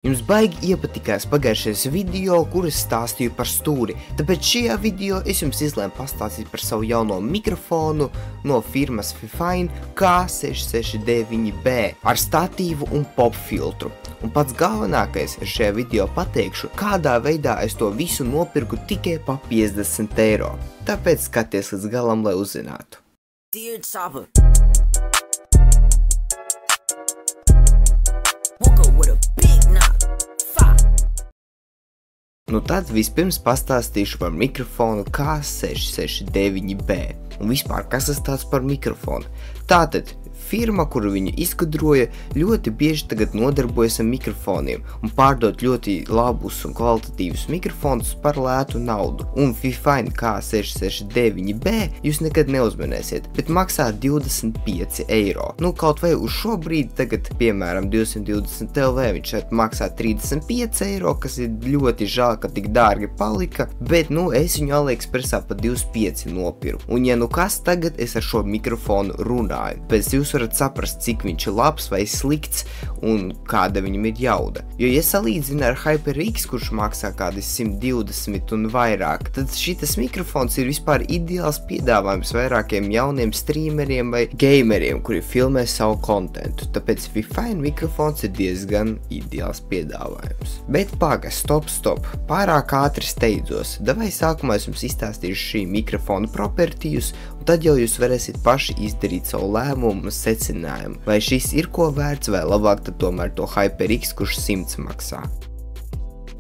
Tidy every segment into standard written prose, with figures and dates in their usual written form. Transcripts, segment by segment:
Jums baigi iepatikās pagājušais video, kur es stāstīju par stūri, tāpēc šajā video es jums izlēmu pastāstīt par savu jauno mikrofonu no firmas Fifine K669B ar statīvu un pop filtru. Un pats galvenākais es šajā video pateikšu, kādā veidā es to visu nopirku tikai pa 50 eiro. Tāpēc skaties līdz galam, lai uzzinātu. Dear Chopper, woke up with a big knock. Nu tad vispirms pastāstīšu par mikrofonu K669B un vispār kas tas tāds par mikrofonu. Tātad firma, kuru viņu izgudroja, ļoti bieži tagad nodarbojas ar mikrofoniem un pārdot ļoti labus un kvalitatīvus mikrofonus par lētu naudu. Un Fifine K669B jūs nekad neuzmanēsiet, bet maksā 25 eiro. Nu kaut vai uz šo brīdi tagad, piemēram, 220 LV viņš maksā 35 eiro, kas ir ļoti žēl, ka tik dārgi palika, bet nu es viņu AliExpressā pa 25 nopirku. Un ja nu kas tagad es ar šo mikrofonu runāju, pēc jūs varat saprast, cik viņš ir labs vai slikts un kāda viņam ir jauda. Jo, ja salīdzina ar HyperX, kurš maksā kādi 120 un vairāk, tad šitas mikrofons ir vispār ideāls piedāvājums vairākiem jauniem streameriem vai gameriem, kuri filmē savu kontentu. Tāpēc Fifine mikrofons ir diezgan ideāls piedāvājums. Bet paga, stop. Pārāk ātri steidzos. Davai sākumā es jums izstāstīšu šī mikrofona propertijus, un tad jau jūs varēsiet paši izdarīt savu lēmumu un secinājumu, vai šis ir ko vērts, vai labāk tad tomēr to HyperX, kurš 100 maksā.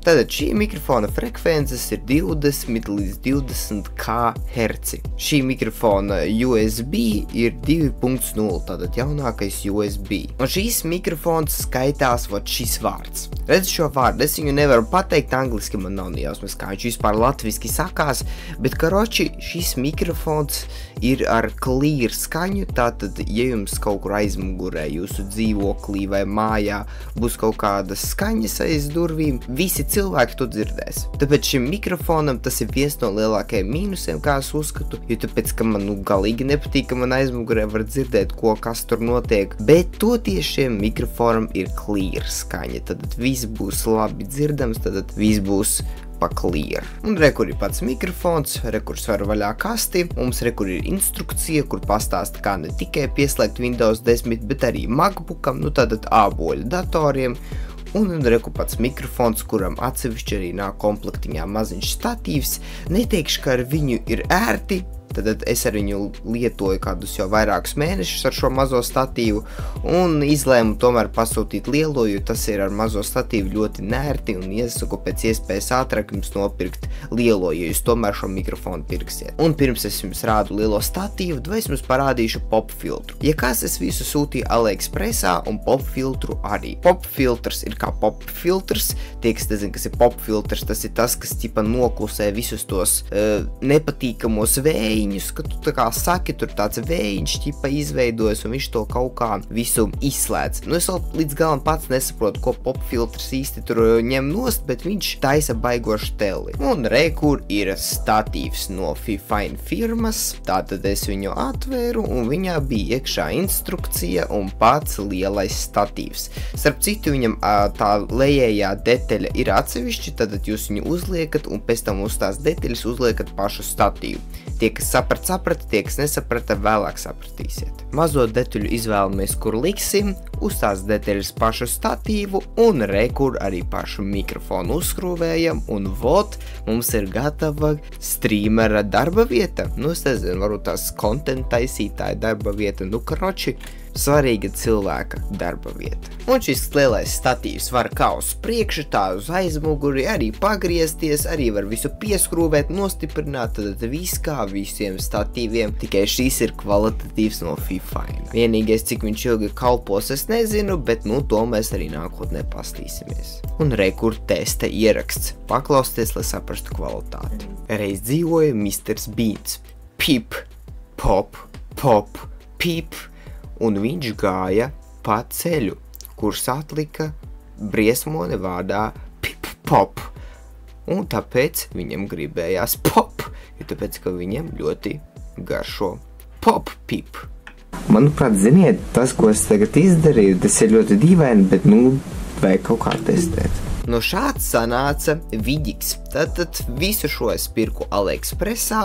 Tātad šī mikrofona frekvences ir 20 līdz 20 kHz. Šī mikrofona USB ir 2.0, tātad jaunākais USB. Un šīs mikrofons skaitās šis vārds. Redz šo vārdu, es viņu nevaru pateikt, angliski man nav nejausmas, kā viņš vispār latviski sakās, bet karoči šis mikrofons ir ar clear skaņu, tātad, ja jums kaut kur aizmugurē jūsu dzīvoklī vai mājā būs kaut kādas skaņas aiz durvīm, visi cilvēki to dzirdēs. Tāpēc šim mikrofonam tas ir viens no lielākajiem mīnusiem, kā es uzskatu, jo tāpēc, ka man galīgi nepatīk, ka man aizmugurē var dzirdēt, kas tur notiek, bet toties šiem mikrofonam ir clear skaņa, tad viss būs labi dzirdams, tad viss būs pa clear. Un rekur ir pats mikrofons, rekur svar vaļā kasti, mums rekur ir instrukcija, kur pastāsta, kā ne tikai pieslēgt Windows 10, bet arī MacBookam, nu tātad āboļu datoriem, un reku pats mikrofons, kuram atsevišķi arī nāk komplektiņā maziņš statīvs. Neteikšu, ka ar viņu ir ērti, tad es ar viņu lietoju kādus jau vairākus mēnešus ar šo mazo statīvu un izlēmu tomēr pasūtīt lielo, jo tas ir ar mazo statīvu ļoti nērti un iesaku pēc iespējas ātrāk jums nopirkt lielo, ja jūs tomēr šo mikrofonu pirksiet. Un pirms es jums rādu lielo statīvu, tad es jums parādīšu pop filtru. Ja kas, es visu sūtīju AliExpressā un pop filtru arī. Pop filtrs ir kā pop filtrs, tie, kas nezin, kas ir pop filtrs, tas ir tas, kas ķipa noklusē visus tos nepatīkamos vējiņus, ka tu tā kā saki, tur tāds vējiņš ķipa izveidojas un viņš to kaut kā visu izslēdz. Nu es vēl līdz galam pats nesaprotu, ko pop filtrs īsti tur ņem nost, bet viņš taisa baigošu teli. Un rekur ir statīvs no Fifine firmas, tātad es viņu atvēru un viņā bija iekšā instrukcija un pats lielais statīvs. Starp citu viņam tā lejējā detaļa ir atsevišķi, tad jūs viņu uzliekat un pēc tam uz tās detaļas uzliekat pašu statīvu. Tie, kas saprata, tie, kas nesaprata, vēlāk sapratīsiet. Mazo detaļu izvēlamies, kur liksim, uz tās detaļas pašu statīvu un rekur arī pašu mikrofonu uzskrūvējam un vot, mums ir gatava streamera darba vieta. Nu, es nezinu, varbūt tās content taisītāja darba vieta, nu, karoči, svarīga cilvēka darba vieta. Un šis lielais statīvs var kā uz priekšu, tā uz aizmuguri, arī pagriezties, arī var visu pieskrūvēt, nostiprināt, tad viss kā visiem statīviem, tikai šīs ir kvalitatīvs no Fifine. Vienīgais, cik viņš ilgi kalpos, es nezinu, bet nu to mēs arī nākotnē pastīsimies. Un rekur testa ieraksts. Paklausties, lai saprastu kvalitāti. Reiz dzīvoja Mr. Beans. Pip, pop, pop, pip. Un viņš gāja pa ceļu, kurš atlika briesmoni vārdā pip pop. Un tāpēc viņam gribējās pop, jo tāpēc, ka viņam ļoti garšo pop pip. Manuprāt, ziniet, tas, ko es tagad izdarīju, tas ir ļoti dīvaini, bet, nu, vai kaut kā testēt. No šāds sanāca Viģiks. Tad visu šo es pirku AliExpressā,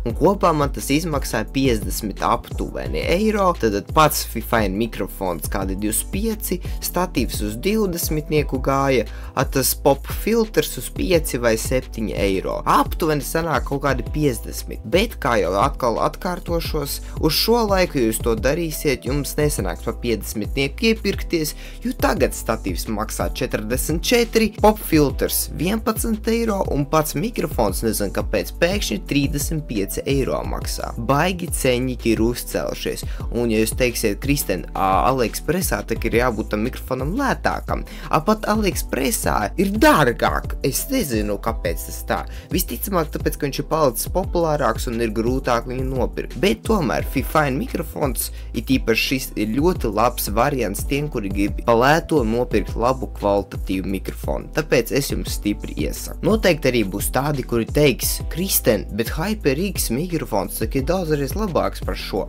un kopā man tas izmaksāja 50 aptuveni eiro. Tad pats Fifine mikrofons kādi 25, statīvs uz 20 gāja, tas pop filtrs uz 5 vai 7 eiro. Aptuveni sanāk kaut kādi 50, bet kā jau atkal atkārtošos, uz šo laiku jūs to darīsiet, jums nesanāks pa 50 iepirkties, jo tagad statīvs maksā 44, pop filtrs 11 eiro un pats mikrofons, nezinu kāpēc, pēkšņi 35 eiro maksā. Baigi ceņķi ir uzcelšies, un ja jūs teiksiet, Kristen, AliExpressā tak ir jābūt tam mikrofonam lētākam, pat AliExpressā ir dārgāk, es nezinu kāpēc tas tā. Visticamāk tāpēc, ka viņš ir palicis populārāks un ir grūtāk viņu nopirkt, bet tomēr Fifine mikrofons, it īpaši šis ir ļoti labs variants tiem, kuri grib palēto nopirkt labu kvalitatīvu mikrofonu. Tāpēc es jums stipri iesaku. Noteikti arī būs tādi, kuri teiks, Kristen, bet HyperX mikrofons tak ir daudzreiz labāks par šo.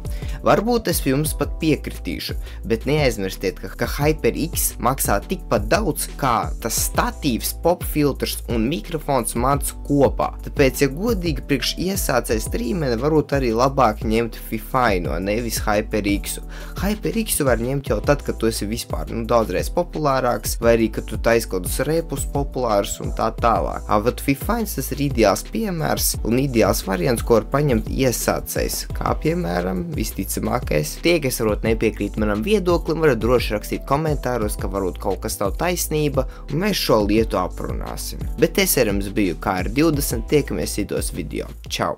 Varbūt es jums pat piekritīšu, bet neaizmirstiet, ka HyperX maksā tikpat daudz, kā tas statīvs, pop filtrs un mikrofons mans kopā. Tāpēc, ja godīgi priekš iesācēs streameri, varbūt arī labāk ņemt Fifine, nevis HyperX-u. HyperX-u var ņemt jau tad, kad tu esi vispār daudzreiz populārāks, vai arī, kad tu taisi kādus repus populārus un tā tālāk. Bet Fifine tas ir ideāls piemērs un ideāls variants, ko var paņemt iesācējs, kā piemēram visticamākais. Tie, kas varbūt nepiekrīt manam viedoklim, varat droši rakstīt komentāros, ka varbūt kaut kas nav taisnība, un mēs šo lietu aprunāsim. Bet es ar jums biju KR20, tiekamies citos video. Čau!